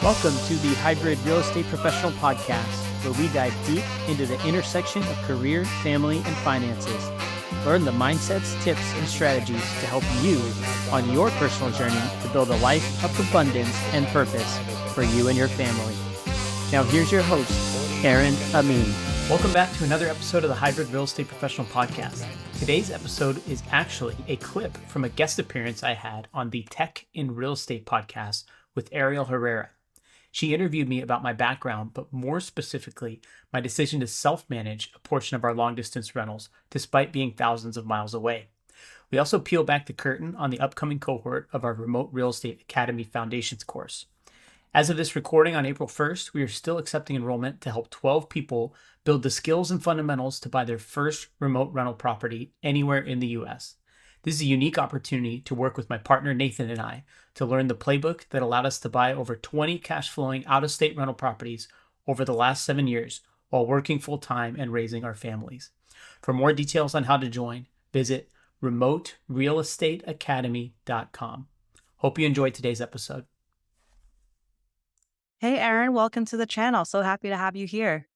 Welcome to the Hybrid Real Estate Professional Podcast, where we dive deep into the intersection of career, family, and finances. Learn the mindsets, tips, and strategies to help you on your personal journey to build a life of abundance and purpose for you and your family. Now here's your host, Aaron Amin. Welcome back to another episode of the Hybrid Real Estate Professional Podcast. Today's episode is actually a clip from a guest appearance I had on the Tech in Real Estate podcast with Ariel Herrera. She interviewed me about my background, but more specifically, my decision to self-manage a portion of our long-distance rentals, despite being thousands of miles away. We also peel back the curtain on the upcoming cohort of our Remote Real Estate Academy Foundations course. As of this recording on April 1st, we are still accepting enrollment to help 12 people build the skills and fundamentals to buy their first remote rental property anywhere in the U.S. This is a unique opportunity to work with my partner Nathan and I to learn the playbook that allowed us to buy over 20 cash-flowing out-of-state rental properties over the last 7 years while working full-time and raising our families. For more details on how to join, visit remoterealestateacademy.com. Hope you enjoyed today's episode. Hey, Aaron, welcome to the channel. So happy to have you here.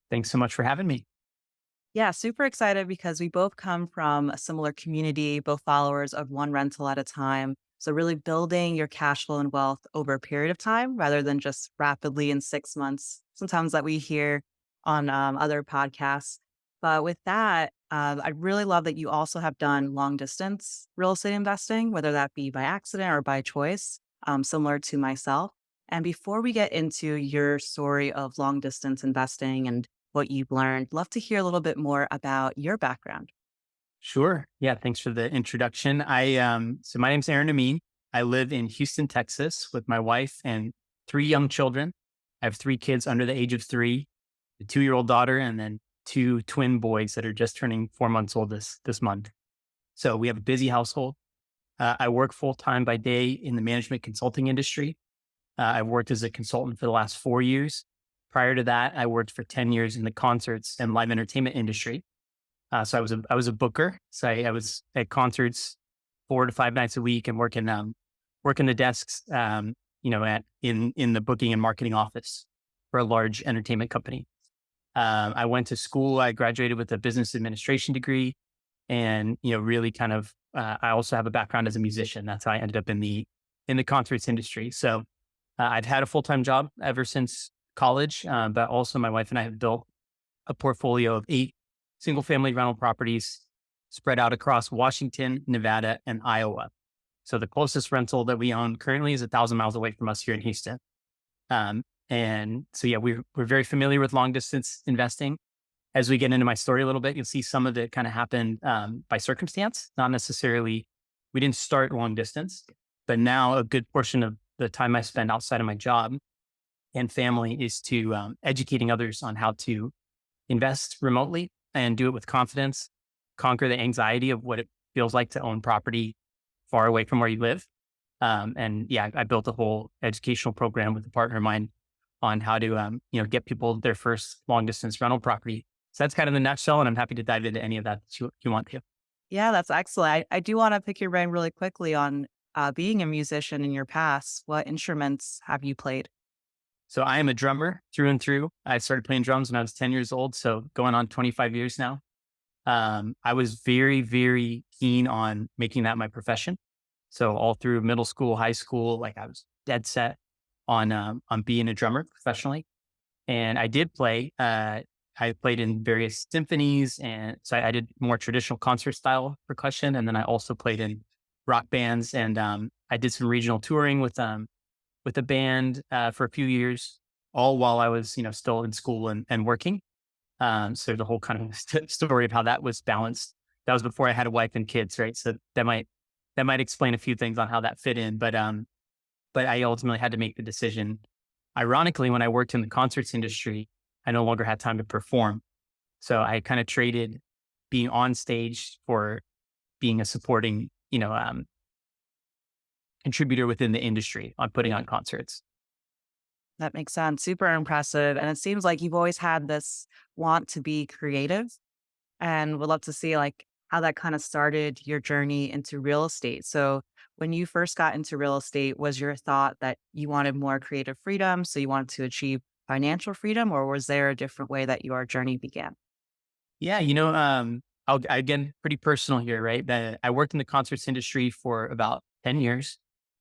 Thanks so much for having me. Yeah, super excited because we both come from a similar community, both followers of one rental at a time. So really building your cash flow and wealth over a period of time rather than just rapidly in 6 months, sometimes that we hear on other podcasts. But with that, I really love that you also have done long distance real estate investing, whether that be by accident or by choice, similar to myself. And before we get into your story of long distance investing and what you've learned, love to hear a little bit more about your background. Sure. Yeah, thanks for the introduction. So my name's Aaron Amin. I live in Houston, Texas with my wife and 3 young children. I have 3 kids under the age of 3, a 2-year-old daughter, and then 2 twin boys that are just turning 4 months old this month. So we have a busy household. I work full-time by day in the management consulting industry. I've worked as a consultant for the last 4 years. Prior to that, I worked for 10 years in the concerts and live entertainment industry. So I was a booker. So I was at concerts 4 to 5 nights a week and working the desks, in the booking and marketing office for a large entertainment company. I went to school. I graduated with a business administration degree, and really kind of. I also have a background as a musician. That's how I ended up in the concerts industry. So I've had a full-time job ever since college, but also my wife and I have built a portfolio of 8 single-family rental properties spread out across Washington, Nevada, and Iowa. So the closest rental that we own currently is 1,000 miles away from us here in Houston. And so, yeah, we're very familiar with long-distance investing. As we get into my story a little bit, you'll see some of it kind of happened by circumstance, not necessarily. We didn't start long distance, but now a good portion of the time I spend outside of my job and family is to educating others on how to invest remotely and do it with confidence, conquer the anxiety of what it feels like to own property far away from where you live. I built a whole educational program with a partner of mine on how to, get people their first long distance rental property. So that's kind of the nutshell, and I'm happy to dive into any of that you want to. Yeah, that's excellent. I do want to pick your brain really quickly on being a musician in your past. What instruments have you played? So I am a drummer through and through. I started playing drums when I was 10 years old, so going on 25 years now. I was very, very keen on making that my profession. So all through middle school, high school, like I was dead set on being a drummer professionally. And I did play. I played in various symphonies, and so I did more traditional concert style percussion. And then I also played in rock bands, and I did some regional touring with a band for a few years, all while I was, still in school and working. So the whole kind of story of how that was balanced. That was before I had a wife and kids, right? So that might explain a few things on how that fit in. But I ultimately had to make the decision. Ironically, when I worked in the concerts industry, I no longer had time to perform. So I kind of traded being on stage for being a supporting, contributor within the industry on putting on concerts. That makes sense. Super impressive. And it seems like you've always had this want to be creative and would love to see like how that kind of started your journey into real estate. So, when you first got into real estate, was your thought that you wanted more creative freedom? So, you wanted to achieve financial freedom, or was there a different way that your journey began? Yeah, again, pretty personal here, right? That I worked in the concerts industry for about 10 years,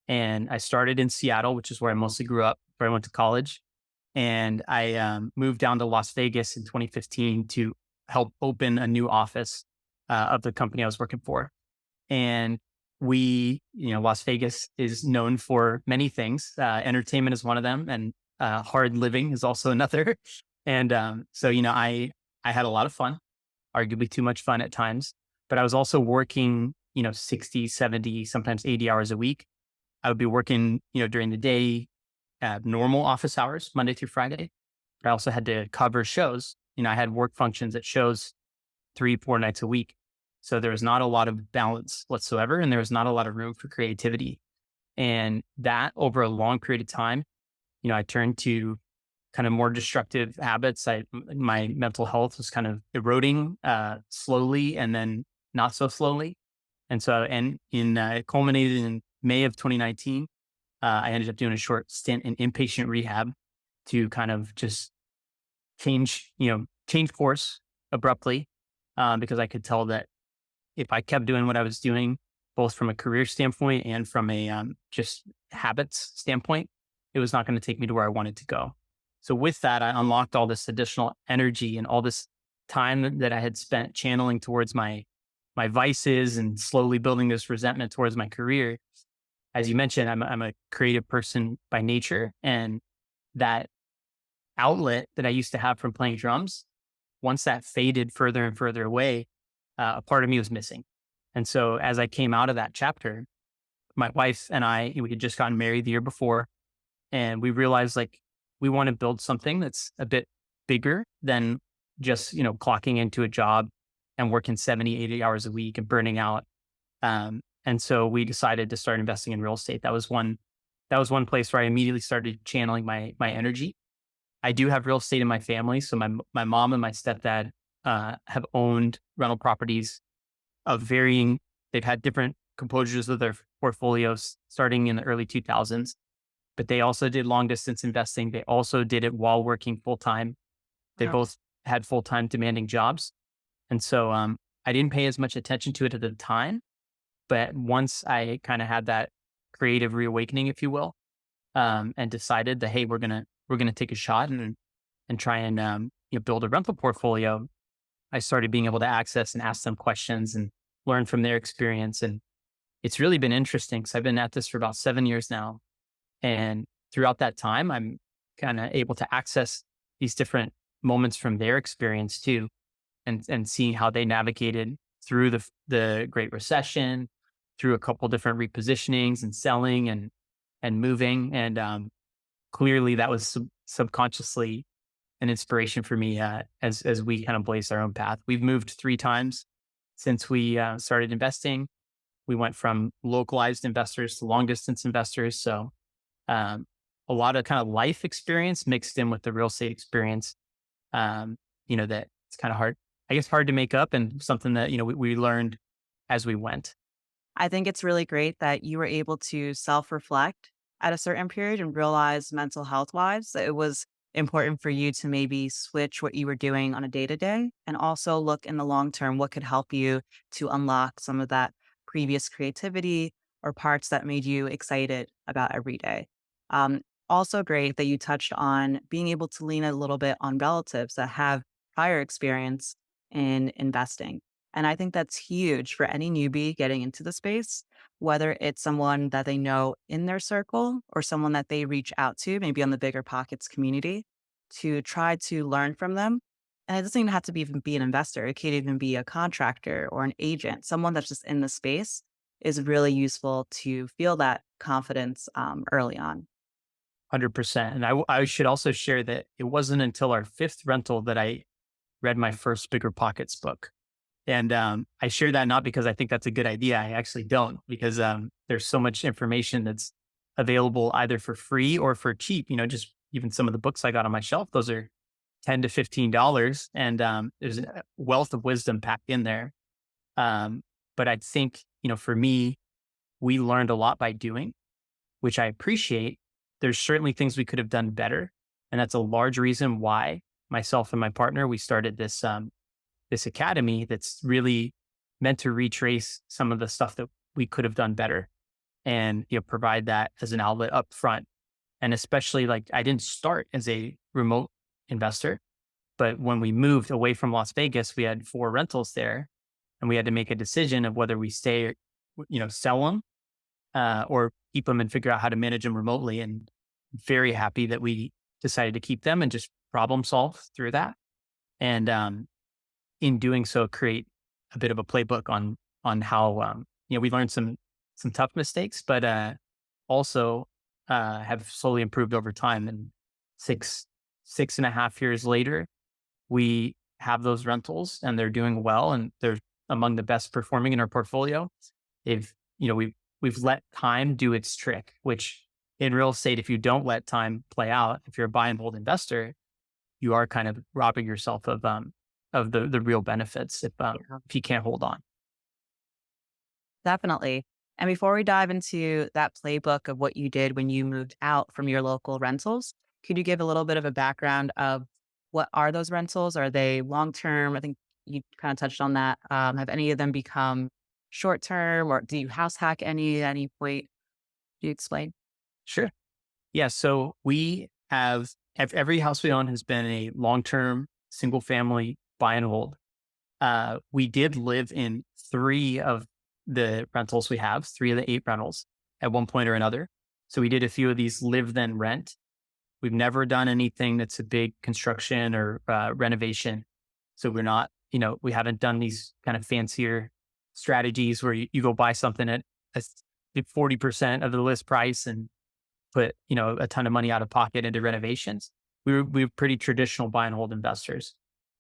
and I started in Seattle, which is where I mostly grew up, where I went to college. And I moved down to Las Vegas in 2015 to help open a new office of the company I was working for. And Las Vegas is known for many things. Entertainment is one of them, and hard living is also another. And I had a lot of fun, arguably too much fun at times, but I was also working, 60, 70, sometimes 80 hours a week. I would be working, during the day, normal office hours, Monday through Friday. But I also had to cover shows. I had work functions at shows 3, 4 nights a week. So there was not a lot of balance whatsoever. And there was not a lot of room for creativity. And that over a long period of time, I turned to kind of more destructive habits. My mental health was kind of eroding slowly and then not so slowly. And so, and in it culminated in May of 2019. I ended up doing a short stint in inpatient rehab to kind of just change course abruptly because I could tell that if I kept doing what I was doing, both from a career standpoint and from a just habits standpoint, it was not going to take me to where I wanted to go. So with that, I unlocked all this additional energy and all this time that I had spent channeling towards my vices and slowly building this resentment towards my career. As you mentioned, I'm a creative person by nature, and that outlet that I used to have from playing drums, once that faded further and further away, a part of me was missing. And so as I came out of that chapter, my wife and I, we had just gotten married the year before, and we realized like we want to build something that's a bit bigger than just, clocking into a job and working 70, 80 hours a week and burning out. And so we decided to start investing in real estate. That was one place where I immediately started channeling my energy. I do have real estate in my family. So my mom and my stepdad have owned rental properties of varying, they've had different composures of their portfolios starting in the early 2000s, but they also did long distance investing. They also did it while working full time. They Wow. both had full time demanding jobs. And so I didn't pay as much attention to it at the time. But once I kind of had that creative reawakening, if you will, and decided that, hey, we're gonna take a shot and try and build a rental portfolio, I started being able to access and ask them questions and learn from their experience. And it's really been interesting because I've been at this for about 7 years now. And throughout that time, I'm kind of able to access these different moments from their experience too, and seeing how they navigated through the Great Recession, through a couple different repositionings and selling and moving. And clearly, that was subconsciously an inspiration for me as we kind of blaze our own path. We've moved 3 times since we started investing. We went from localized investors to long distance investors. So um, a lot of kind of life experience mixed in with the real estate experience. That it's kind of hard, I guess, hard to make up, and something that we learned as we went. I think it's really great that you were able to self reflect at a certain period and realize mental health wise that it was important for you to maybe switch what you were doing on a day to day and also look in the long term what could help you to unlock some of that previous creativity or parts that made you excited about every day. Um, Also, great that you touched on being able to lean a little bit on relatives that have prior experience in investing. And I think that's huge for any newbie getting into the space, whether it's someone that they know in their circle or someone that they reach out to, maybe on the Bigger Pockets community, to try to learn from them. And it doesn't even have to be even be an investor. It could even be a contractor or an agent, someone that's just in the space is really useful to feel that confidence early on. 100%. And I should also share that it wasn't until our fifth rental that I read my first Bigger Pockets book. And I share that not because I think that's a good idea. I actually don't, because there's so much information that's available either for free or for cheap. Just even some of the books I got on my shelf, those are $10 to $15, and there's a wealth of wisdom packed in there. Um, but I think, for me, we learned a lot by doing, which I appreciate. There's certainly things we could have done better. And that's a large reason why myself and my partner, we started this academy that's really meant to retrace some of the stuff that we could have done better and provide that as an outlet up front. And especially like I didn't start as a remote investor, but when we moved away from Las Vegas, we had four rentals there and we had to make a decision of whether we stay, sell them or keep them and figure out how to manage them remotely. And very happy that we decided to keep them and just problem solve through that. And in doing so, create a bit of a playbook on how we learned some tough mistakes, but also have slowly improved over time. And six and a half years later, we have those rentals and they're doing well and they're among the best performing in our portfolio. They've, we've let time do its trick, which in real estate, if you don't let time play out, if you're a buy and hold investor, you are kind of robbing yourself of the real benefits if you can't hold on. Definitely. And before we dive into that playbook of what you did when you moved out from your local rentals, could you give a little bit of a background of what are those rentals? Are they long term? I think you kind of touched on that. Have any of them become short term, or do you house hack any at any point? Do you explain? Sure. Yeah. So we have every house we own has been a long term single family buy and hold. We did live in three of the rentals we have, three of the eight rentals at one point or another. So we did a few of these live then rent. We've never done anything that's a big construction or renovation. So we're not, we haven't done these kind of fancier strategies where you go buy something at a 40% of the list price and put, a ton of money out of pocket into renovations. We were pretty traditional buy and hold investors.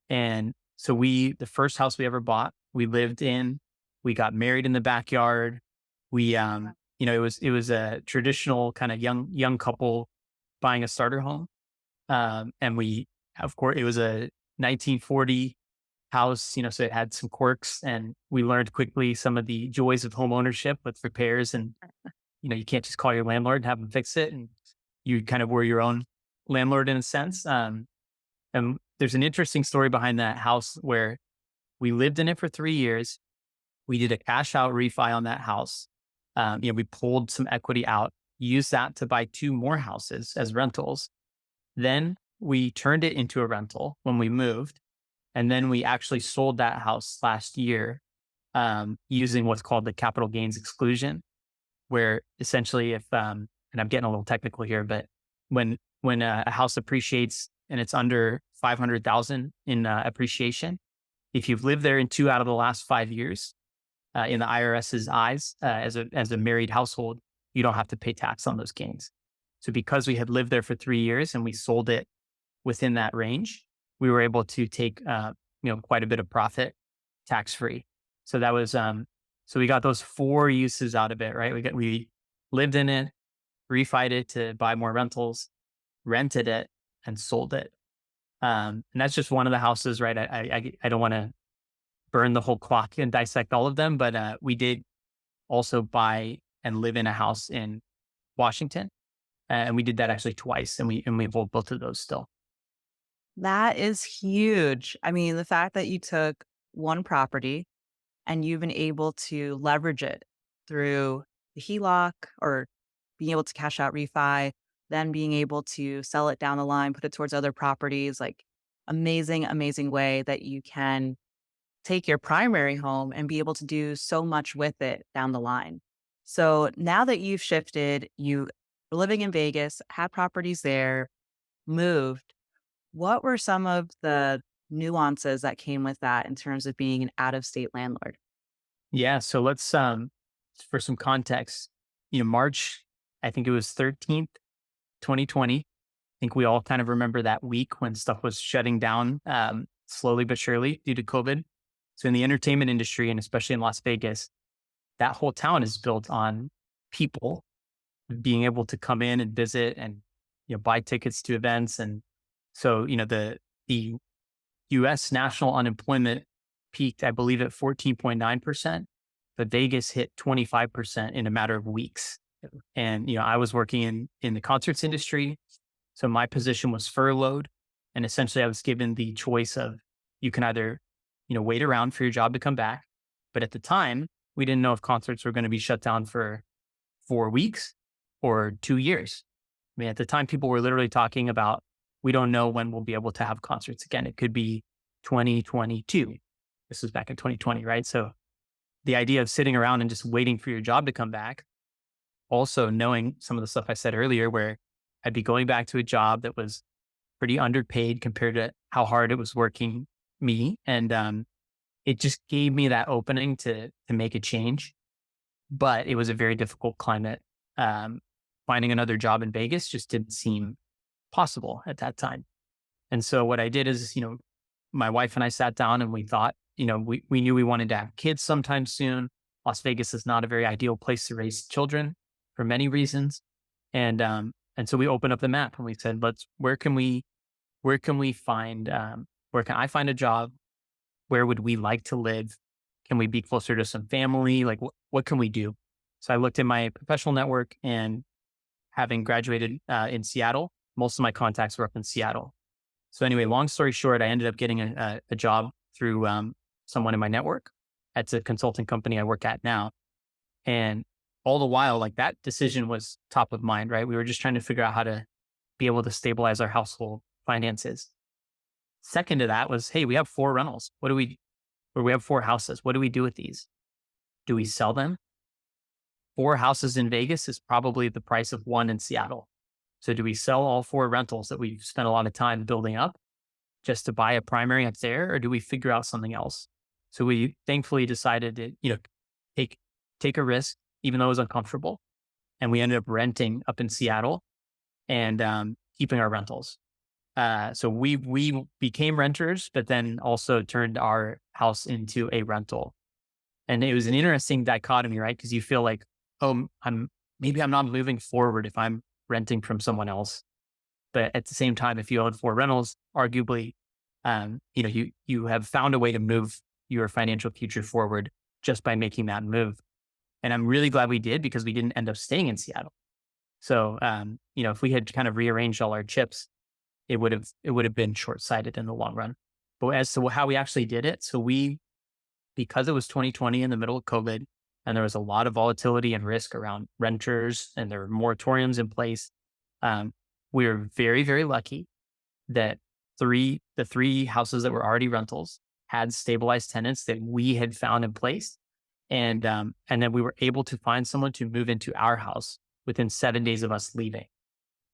And so the first house we ever bought, we lived in, we got married in the backyard. We, it was a traditional kind of young couple buying a starter home. And of course, it was a 1940 house, so it had some quirks and we learned quickly some of the joys of home ownership with repairs and, you can't just call your landlord and have them fix it. And you kind of were your own landlord in a sense. And there's an interesting story behind that house where we lived in it for 3 years. We did a cash out refi on that house. We pulled some equity out, used that to buy two more houses as rentals. Then we turned it into a rental when we moved. And then we actually sold that house last year using what's called the capital gains exclusion, where essentially and I'm getting a little technical here, but when a house appreciates and it's under 500,000 in appreciation, if you've lived there in 2 out of the last 5 years, in the IRS's eyes, as a married household, you don't have to pay tax on those gains. So because we had lived there for 3 years and we sold it within that range, we were able to take quite a bit of profit tax free. So that was so we got those four uses out of it, right? We lived in it, refied it to buy more rentals, rented it, and sold it. And that's just one of the houses, right? I don't want to burn the whole clock and dissect all of them, but we did also buy and live in a house in Washington, and we did that actually twice, and we hold both of those still. That is huge. I mean, the fact that you took one property and you've been able to leverage it through the HELOC or being able to cash out refi, then being able to sell it down the line, put it towards other properties, like amazing, amazing way that you can take your primary home and be able to do so much with it down the line. So now that you've shifted, you were living in Vegas, had properties there, moved, what were some of the nuances that came with that in terms of being an out of state landlord? Yeah, so let's for some context, March, I think it was 13th, 2020. I think we all kind of remember that week when stuff was shutting down slowly but surely due to COVID. So in the entertainment industry and especially in Las Vegas, that whole town is built on people being able to come in and visit and buy tickets to events. And so the US national unemployment peaked, I believe, at 14.9%, but Vegas hit 25% in a matter of weeks. And, I was working in the concerts industry. So my position was furloughed. And essentially I was given the choice of you can either, wait around for your job to come back. But at the time, we didn't know if concerts were going to be shut down for 4 weeks or 2 years. I mean, at the time, people were literally talking about, we don't know when we'll be able to have concerts again. It could be 2022. This was back in 2020, right? So the idea of sitting around and just waiting for your job to come back, also knowing some of the stuff I said earlier, where I'd be going back to a job that was pretty underpaid compared to how hard it was working me. And it just gave me that opening to make a change. But it was a very difficult climate. Um, Finding another job in Vegas just didn't seem possible at that time. And so what I did is, my wife and I sat down and we thought, we knew we wanted to have kids sometime soon. Las Vegas is not a very ideal place to raise children for many reasons. And so we opened up the map and we said, where can I find a job? Where would we like to live? Can we be closer to some family? Like, what can we do? So I looked at my professional network, and having graduated in Seattle, most of my contacts were up in Seattle. So anyway, long story short, I ended up getting a job through someone in my network. That's a consulting company I work at now. And all the while, like, that decision was top of mind, right? We were just trying to figure out how to be able to stabilize our household finances. Second to that was, hey, we have 4 rentals. Or we have 4 houses. What do we do with these? Do we sell them? 4 houses in Vegas is probably the price of 1 in Seattle. So do we sell all 4 rentals that we've spent a lot of time building up just to buy a primary up there, or do we figure out something else? So we thankfully decided to, take take a risk, even though it was uncomfortable, and we ended up renting up in Seattle and keeping our rentals. So we became renters, but then also turned our house into a rental. And it was an interesting dichotomy, right? Because you feel like, oh, I'm not moving forward if I'm renting from someone else. But at the same time, if you own 4 rentals, arguably, you have found a way to move your financial future forward just by making that move. And I'm really glad we did, because we didn't end up staying in Seattle. So, if we had kind of rearranged all our chips, it would have been short sighted in the long run. But as to how we actually did it, because it was 2020 in the middle of COVID, and there was a lot of volatility and risk around renters, and there were moratoriums in place. We were very, very lucky that the 3 houses that were already rentals had stabilized tenants that we had found in place. And then we were able to find someone to move into our house within 7 days of us leaving.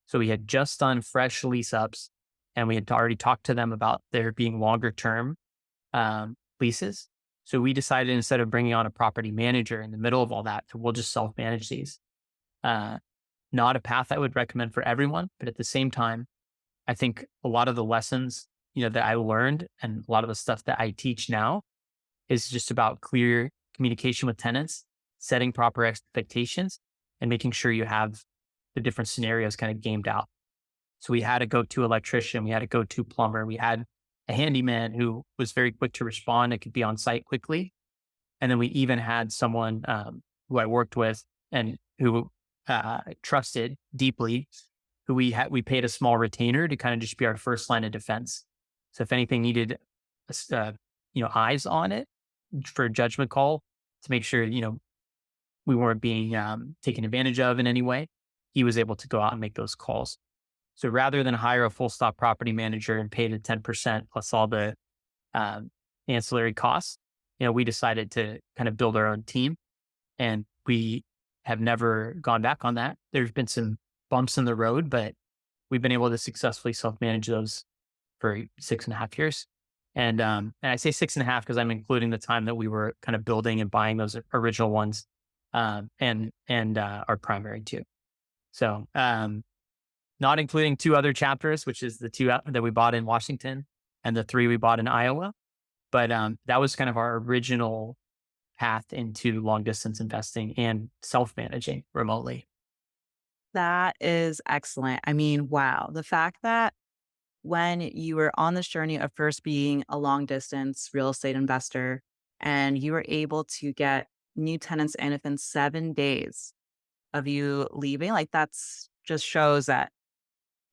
So we had just done fresh lease ups, and we had already talked to them about there being longer term leases. So we decided, instead of bringing on a property manager in the middle of all that, we'll just self manage these. Not a path I would recommend for everyone, but at the same time, I think a lot of the lessons, that I learned, and a lot of the stuff that I teach now, is just about clear communication with tenants, setting proper expectations, and making sure you have the different scenarios kind of gamed out. So we had a go-to electrician, we had a go-to plumber, we had a handyman who was very quick to respond and could be on site quickly. And then we even had someone who I worked with and who trusted deeply, who we paid a small retainer to kind of just be our first line of defense. So if anything needed, eyes on it for a judgment call to make sure, we weren't being taken advantage of in any way, he was able to go out and make those calls. So rather than hire a full stop property manager and pay the 10% plus all the ancillary costs, we decided to kind of build our own team, and we have never gone back on that. There's been some bumps in the road, but we've been able to successfully self-manage those for 6.5 years. And I say 6.5 because I'm including the time that we were kind of building and buying those original ones, and our primary too. So, not including 2 other chapters, which is the 2 that we bought in Washington and the 3 we bought in Iowa. But that was kind of our original path into long distance investing and self-managing remotely. That is excellent. I mean, wow. The fact that when you were on this journey of first being a long distance real estate investor and you were able to get new tenants in within 7 days of you leaving, like that's just shows that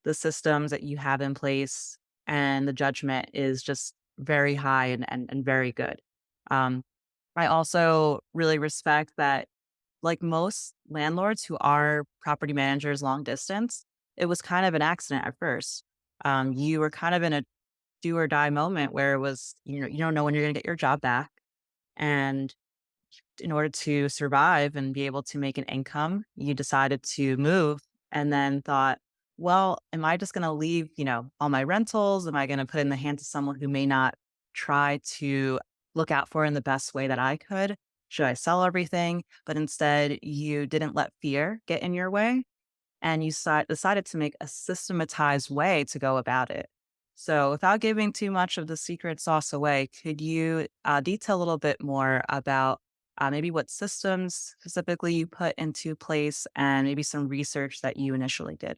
the systems that you have in place and the judgment is just very high and very good. Um, I also really respect that, like most landlords who are property managers long distance, it was kind of an accident at first. You were kind of in a do or die moment where it was, you don't know when you're going to get your job back. And in order to survive and be able to make an income, you decided to move and then thought, well, am I just going to leave, all my rentals? Am I going to put in the hands of someone who may not try to look out for in the best way that I could? Should I sell everything? But instead, you didn't let fear get in your way and you decided to make a systematized way to go about it. So, without giving too much of the secret sauce away, could you detail a little bit more about maybe what systems specifically you put into place and maybe some research that you initially did?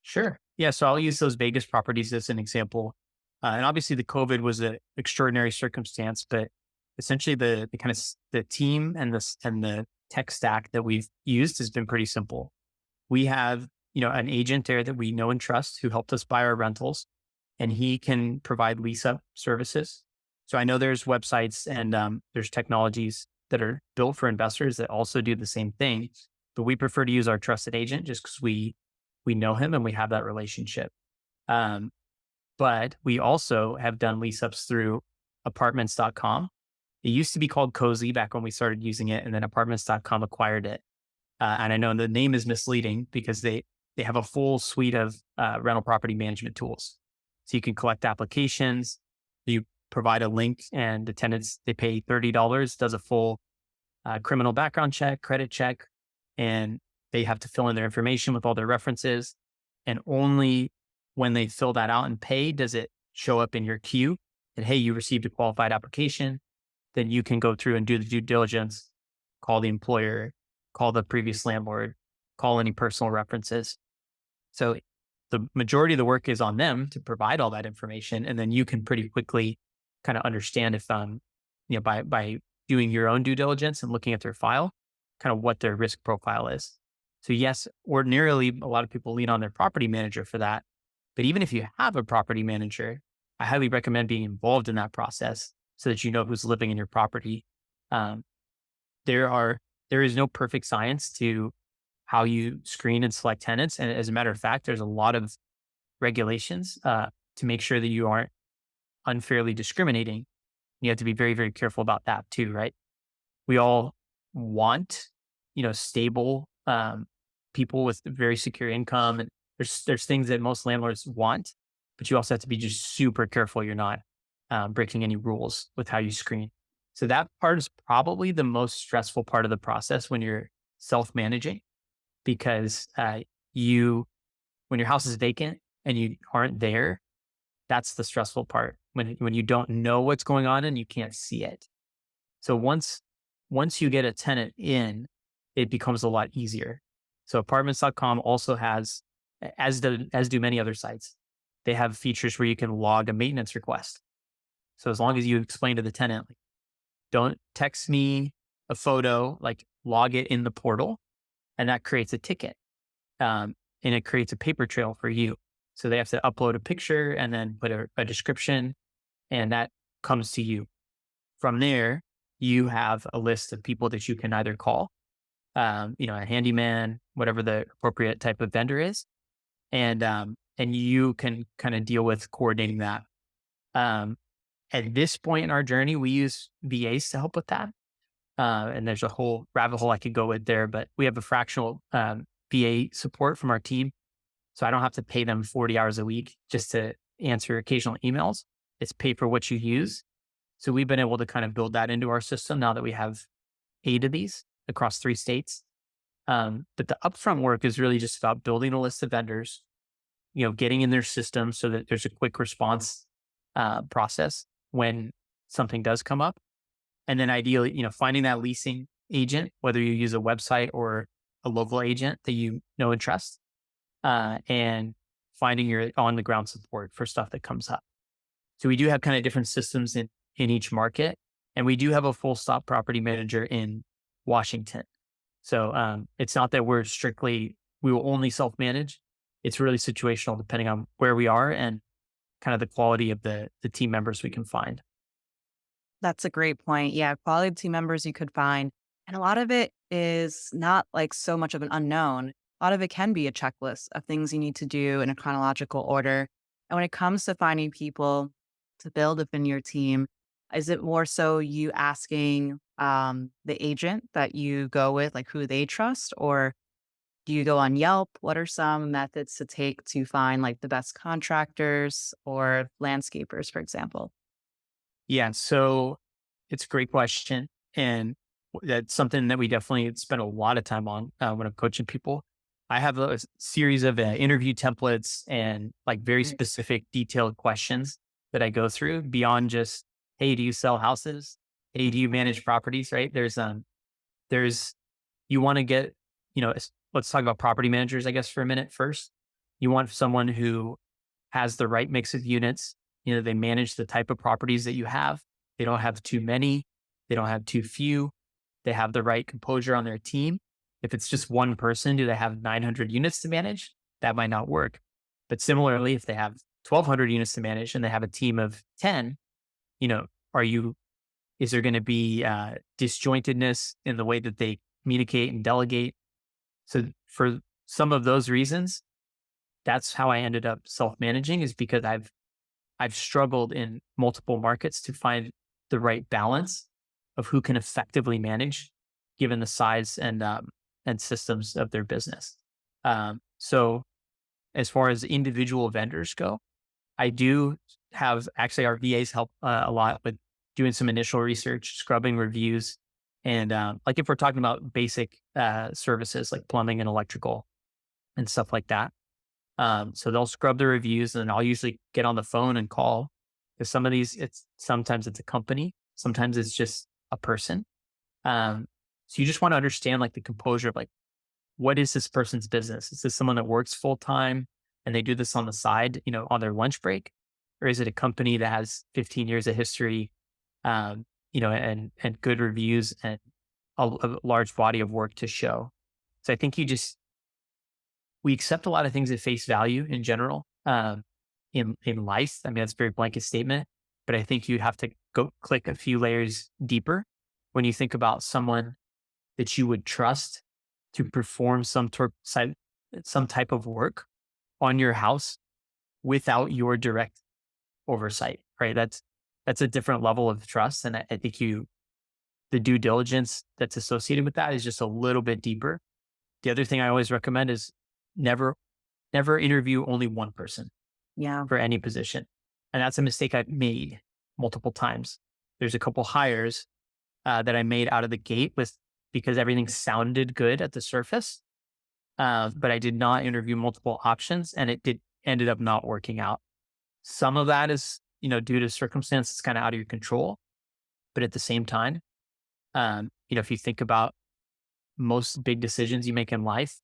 Sure. Yeah. So I'll use those Vegas properties as an example. And obviously, the COVID was an extraordinary circumstance, but essentially, the kind of the team and the tech stack that we've used has been pretty simple. We have an agent there that we know and trust who helped us buy our rentals, and he can provide lease up services. So I know there's websites and there's technologies that are built for investors that also do the same thing, but we prefer to use our trusted agent just because we know him and we have that relationship. Um, but we also have done lease ups through apartments.com. It used to be called Cozy back when we started using it, and then apartments.com acquired it. And I know the name is misleading because they have a full suite of rental property management tools. So you can collect applications, you provide a link, and the tenants they pay $30, does a full criminal background check, credit check, and they have to fill in their information with all their references. And only when they fill that out and pay does it show up in your queue that, hey, you received a qualified application. Then you can go through and do the due diligence, call the employer, call the previous landlord, call any personal references. So the majority of the work is on them to provide all that information. And then you can pretty quickly kind of understand if, by doing your own due diligence and looking at their file, kind of what their risk profile is. So yes, ordinarily, a lot of people lean on their property manager for that. But even if you have a property manager, I highly recommend being involved in that process so that you know who's living in your property. Um, there are there is no perfect science to how you screen and select tenants, and as a matter of fact, there's a lot of regulations to make sure that you aren't unfairly discriminating. You have to be very, very careful about that too, right? We all want, stable people with very secure income, and there's things that most landlords want, but you also have to be just super careful you're not breaking any rules with how you screen. So that part is probably the most stressful part of the process when you're self managing, because you when your house is vacant and you aren't there, that's the stressful part when you don't know what's going on and you can't see it. So once you get a tenant in, it becomes a lot easier. So apartments.com also has, as do many other sites, they have features where you can log a maintenance request. So as long as you explain to the tenant, like, don't text me a photo, like log it in the portal, and that creates a ticket. And it creates a paper trail for you. So they have to upload a picture and then put a description, and that comes to you. From there, you have a list of people that you can either call, a handyman, whatever the appropriate type of vendor is, and you can kind of deal with coordinating that. Um, at this point in our journey, we use VAs to help with that. And there's a whole rabbit hole I could go with there, but we have a fractional VA support from our team. So I don't have to pay them 40 hours a week just to answer occasional emails. It's pay for what you use. So we've been able to kind of build that into our system now that we have 8 of these across 3 states. But the upfront work is really just about building a list of vendors, getting in their system so that there's a quick response process when something does come up. And then ideally, finding that leasing agent, whether you use a website or a local agent that you know and trust, and finding your on the ground support for stuff that comes up. So we do have kind of different systems in each market, and we do have a full stop property manager in Washington. So it's not that we will only self manage. It's really situational depending on where we are and kind of the quality of the team members we can find. That's a great point. Yeah, quality team members you could find. And a lot of it is not like so much of an unknown. A lot of it can be a checklist of things you need to do in a chronological order. And when it comes to finding people to build within your team, is it more so you asking the agent that you go with, like who they trust, or do you go on Yelp? What are some methods to take to find like the best contractors or landscapers, for example? Yeah, so it's a great question, and that's something that we definitely spend a lot of time on when I'm coaching people. I have a series of interview templates and like very specific, detailed questions that I go through beyond just, "Hey, do you sell houses? Hey, do you manage properties?" Right? There's you want to get, let's talk about property managers, I guess, for a minute first. You want someone who has the right mix of units. They manage the type of properties that you have. They don't have too many. They don't have too few. They have the right composure on their team. If it's just one person, do they have 900 units to manage? That might not work. But similarly, if they have 1,200 units to manage and they have a team of 10, you know, are you, is there going to be disjointedness in the way that they communicate and delegate? So for some of those reasons, that's how I ended up self-managing, is because I've struggled in multiple markets to find the right balance of who can effectively manage given the size and systems of their business. So as far as individual vendors go, I do have actually our VAs help a lot with doing some initial research, scrubbing reviews, and like if we're talking about basic services like plumbing and electrical and stuff like that. So they'll scrub the reviews, and I'll usually get on the phone and call, because some of these, it's sometimes it's a company, sometimes it's just a person. So you just want to understand like the composure of like, what is this person's business? Is this someone that works full time and they do this on the side, on their lunch break? Or is it a company that has 15 years of history, and good reviews and a large body of work to show? So I think we accept a lot of things at face value in general, in life. I mean, that's a very blanket statement, but I think you have to go click a few layers deeper when you think about someone that you would trust to perform some type of work on your house without your direct oversight. Right? That's a different level of trust, and I think the due diligence that's associated with that is just a little bit deeper. The other thing I always recommend is never never interview only one person Yeah. for any position. And that's a mistake I've made multiple times. There's a couple hires that I made out of the gate with, because everything sounded good at the surface, but I did not interview multiple options, and it did ended up not working out. Some of that is, due to circumstances kind of out of your control, but at the same time, if you think about most big decisions you make in life,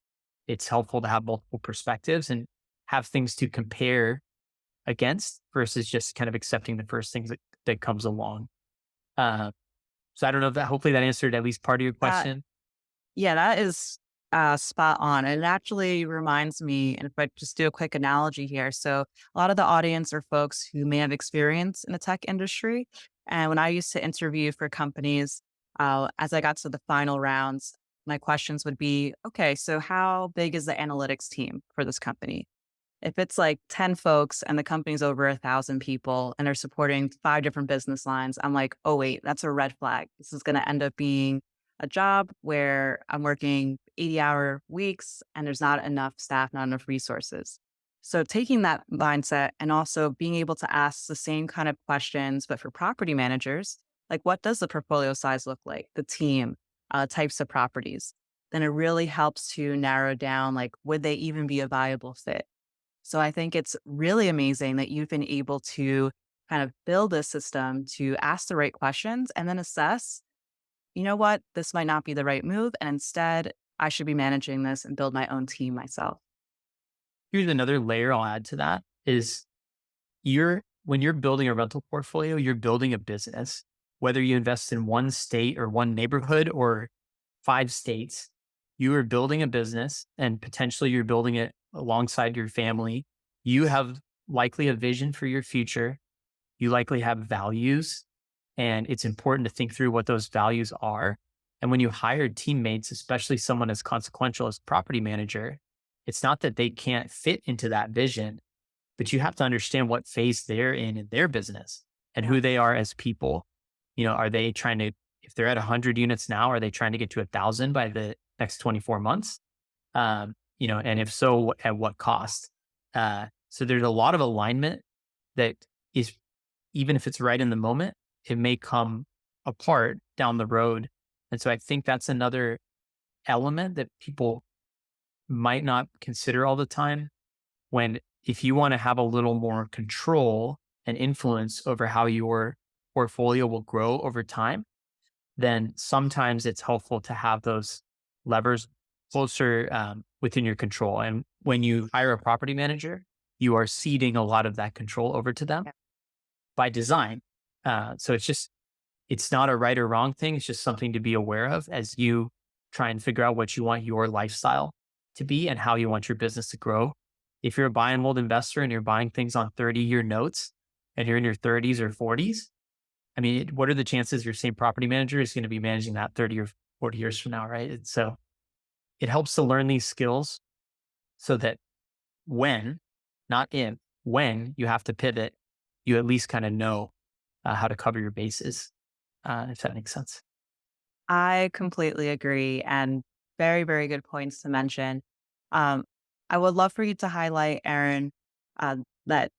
it's helpful to have multiple perspectives and have things to compare against versus just kind of accepting the first things that comes along. Uh, so I don't know if hopefully that answered at least part of your That question. Yeah, that is spot on. It actually reminds me, and if I just do a quick analogy here. So, a lot of the audience are folks who may have experience in the tech industry. And when I used to interview for companies, as I got to the final rounds, my questions would be, okay, so how big is the analytics team for this company? If it's like 10 folks and the company's over 1,000 people and they're supporting 5 different business lines, I'm like, oh, wait, that's a red flag. This is going to end up being a job where I'm working 80-hour weeks and there's not enough staff, not enough resources. So taking that mindset and also being able to ask the same kind of questions, but for property managers, like what does the portfolio size look like, the team, types of properties, then it really helps to narrow down like, would they even be a viable fit? So I think it's really amazing that you've been able to kind of build a system to ask the right questions and then assess, you know what, this might not be the right move. And instead, I should be managing this and build my own team myself. here's another layer I'll add to that is when you're building a rental portfolio, you're building a business. Whether you invest in one state or one neighborhood or 5 states, you are building a business and potentially you're building it alongside your family. You have likely a vision for your future. You likely have values, and it's important to think through what those values are. And when you hire teammates, especially someone as consequential as property manager, it's not that they can't fit into that vision, but you have to understand what phase they're in their business and Yeah. who they are as people. Are they trying to, if they're at 100 units now, are they trying to get to 1,000 by the next 24 months? And if so, at what cost? So there's a lot of alignment that is, even if it's right in the moment, it may come apart down the road. And so I think that's another element that people might not consider all the time when, if you want to have a little more control and influence over how your portfolio will grow over time, then sometimes it's helpful to have those levers closer within your control. And when you hire a property manager, you are ceding a lot of that control over to them Yeah. by design. So it's not a right or wrong thing. It's just something to be aware of as you try and figure out what you want your lifestyle to be and how you want your business to grow. If you're a buy and hold investor and you're buying things on 30-year notes and you're in your 30s or 40s, I mean, what are the chances your same property manager is going to be managing that 30 or 40 years from now, right? So it helps to learn these skills so that when, not if, when you have to pivot, you at least kind of know how to cover your bases, if that makes sense. I completely agree, and very, very good points to mention. Um, I would love for you to highlight, Aaron, that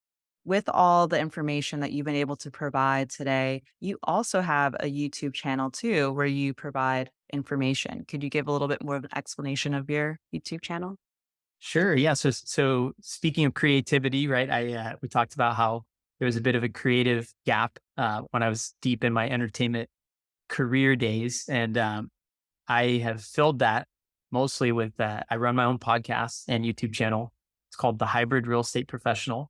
with all the information that you've been able to provide today, you also have a YouTube channel too, where you provide information. Could you give a little bit more of an explanation of your YouTube channel? Sure. Yeah. So speaking of creativity, right? We talked about how there was a bit of a creative gap when I was deep in my entertainment career days, and I have filled that mostly with I run my own podcast and YouTube channel. It's called The Hybrid Real Estate Professional,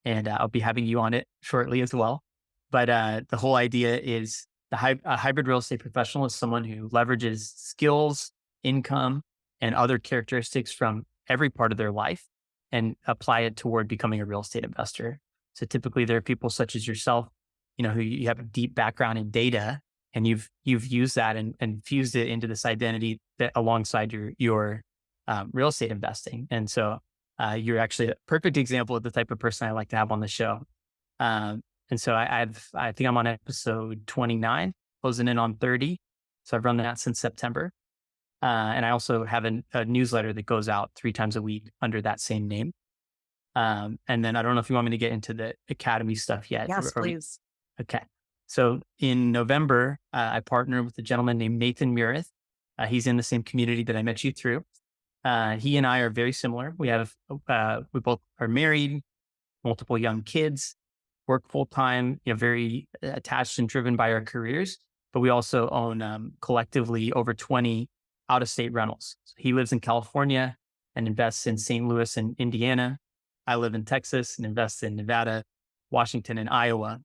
and I'll be having you on it shortly as well. But the whole idea is a hybrid real estate professional is someone who leverages skills, income, and other characteristics from every part of their life and apply it toward becoming a real estate investor. So typically, there are people such as yourself, who you have a deep background in data, and you've used that and fused it into this identity that alongside your real estate investing. And so you're actually a perfect example of the type of person I like to have on the show. And so I think I'm on episode 29, closing in on 30. So I've run that since September. And I also have a newsletter that goes out 3 times a week under that same name. And then I don't know if you want me to get into the academy stuff yet. Yes, please. Okay. So in November, I partnered with a gentleman named Nathan Murith. He's in the same community that I met you through. He and I are very similar. We both are married, multiple young kids, work full time, very attached and driven by our careers. But we also own collectively over 20 out of state rentals. So he lives in California and invests in St. Louis and Indiana. I live in Texas and invest in Nevada, Washington, and Iowa.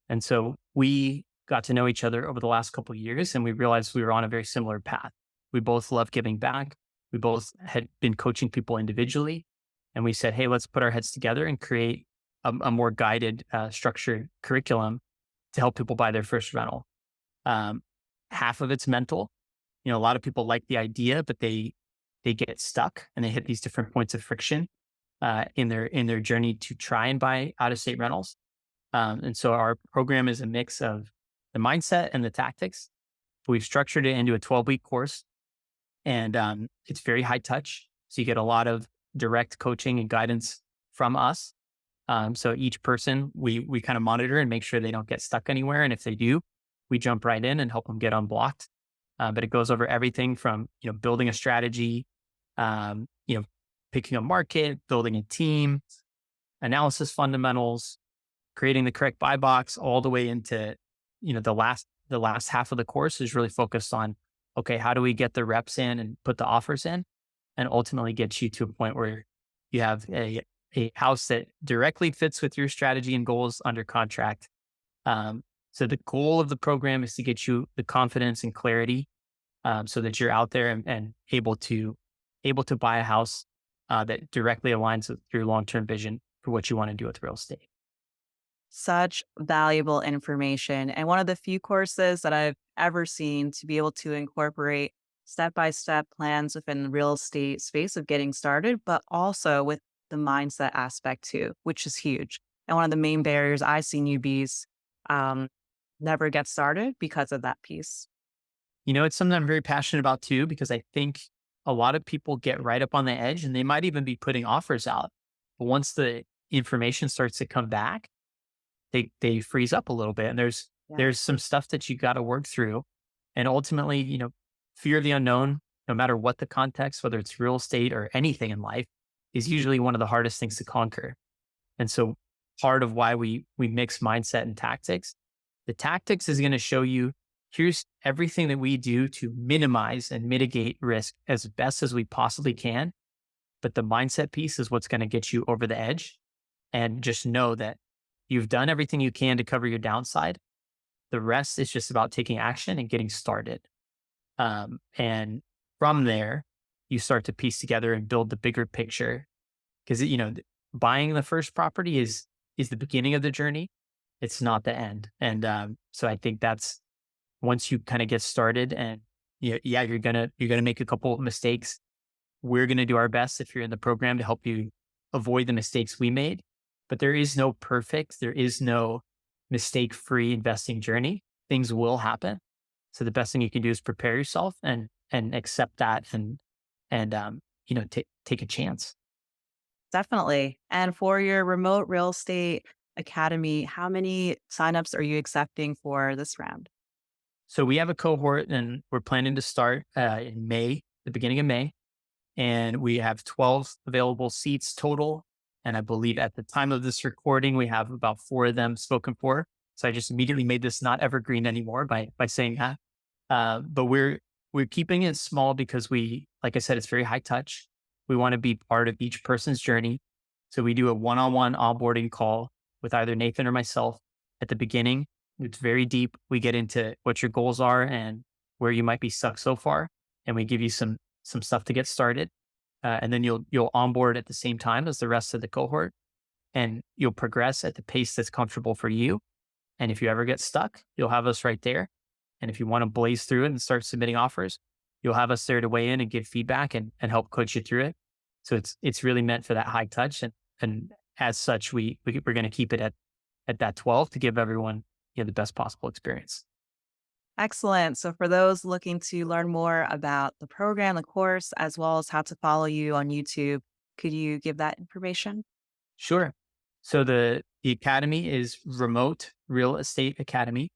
And so we got to know each other over the last couple of years, and we realized we were on a very similar path. We both love giving back. We both had been coaching people individually, and we said, "Hey, let's put our heads together and create a more guided, structured curriculum to help people buy their first rental." Um, Half of it's mental. A lot of people like the idea, but they get stuck and they hit these different points of friction in their journey to try and buy out of state rentals. And so our program is a mix of the mindset and the tactics. We've structured it into a 12-week course, and it's very high touch. So you get a lot of direct coaching and guidance from us. So each person, we kind of monitor and make sure they don't get stuck anywhere. And if they do, we jump right in and help them get unblocked. But it goes over everything from, building a strategy, um, you know, picking a market, building a team, analysis fundamentals, creating the correct buy box, all the way into, the last half of the course is really focused on, okay, how do we get the reps in and put the offers in and ultimately get you to a point where You have a house that directly fits with your strategy and goals under contract. So the goal of the program is to get you the confidence and clarity, so that you're out there and able to buy a house that directly aligns with your long term vision for what you want to do with real estate. Such valuable information. And one of the few courses that I've ever seen to be able to incorporate step by step plans within the real estate space of getting started, but also with the mindset aspect too, which is huge. And one of the main barriers I see newbies um, never get started because of that piece. It's something I'm very passionate about too, because I think a lot of people get right up on the edge and they might even be putting offers out. But once the information starts to come back, they freeze up a little bit. And Yeah. there's some stuff that you got to work through. And ultimately, fear of the unknown, no matter what the context, whether it's real estate or anything in life, is usually one of the hardest things to conquer. And so part of why we mix mindset and tactics, the tactics is going to show you here's everything that we do to minimize and mitigate risk as best as we possibly can. But the mindset piece is what's going to get you over the edge. And just know that you've done everything you can to cover your downside. The rest is just about taking action and getting started. And from there, you start to piece together and build the bigger picture. Because buying the first property is the beginning of the journey. It's not the end. And so I think that's once you kind of get started, and yeah, you're gonna make a couple of mistakes. We're gonna do our best if you're in the program to help you avoid the mistakes we made. But there is no perfect, there is no mistake-free investing journey. Things will happen. So the best thing you can do is prepare yourself and accept that and take a chance. Definitely. And for your remote real estate academy, how many signups are you accepting for this round? So we have a cohort and we're planning to start in May, the beginning of May. And we have 12 available seats total. And I believe at the time of this recording, we have about four of them spoken for. So I just immediately made this not evergreen anymore by saying that. But we're keeping it small because like I said, it's very high touch. We want to be part of each person's journey. So we do a one-on-one onboarding call with either Nathan or myself at the beginning. It's very deep. We get into what your goals are and where you might be stuck so far, and we give you some stuff to get started. And then you'll onboard at the same time as the rest of the cohort, and you'll progress at the pace that's comfortable for you. And if you ever get stuck, you'll have us right there. And if you want to blaze through it and start submitting offers, you'll have us there to weigh in and give feedback and help coach you through it. So it's really meant for that high touch, and as such, we're going to keep it at that 12 to give everyone the best possible experience. Excellent. So, for those looking to learn more about the program, the course, as well as how to follow you on YouTube, could you give that information? Sure. So the academy is Remote Real Estate Academy,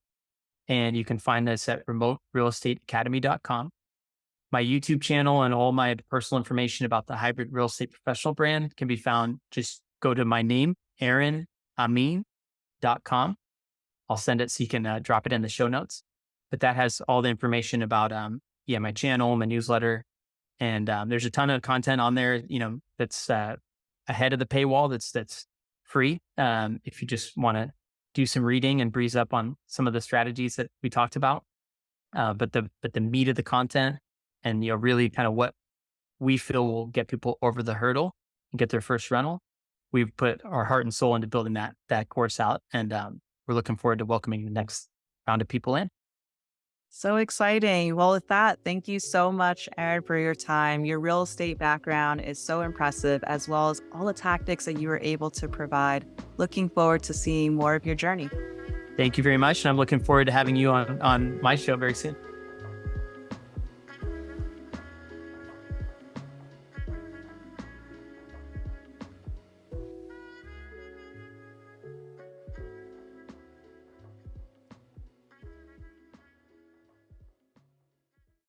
and you can find us at remoterealestateacademy.com. My YouTube channel and all my personal information about the hybrid real estate professional brand can be found. Just go to my name, aaronamin.com. I'll send it so you can drop it in the show notes. But that has all the information about my channel, my newsletter, and there's a ton of content on there. That's ahead of the paywall. That's free. If you just want to do some reading and breeze up on some of the strategies that we talked about. But the meat of the content and really kind of what we feel will get people over the hurdle and get their first rental. We've put our heart and soul into building that course out, and we're looking forward to welcoming the next round of people in. So exciting. Well, with that, thank you so much, Aaron, for your time. Your real estate background is so impressive, as well as all the tactics that you were able to provide. Looking forward to seeing more of your journey. Thank you very much, and I'm looking forward to having you on my show very soon.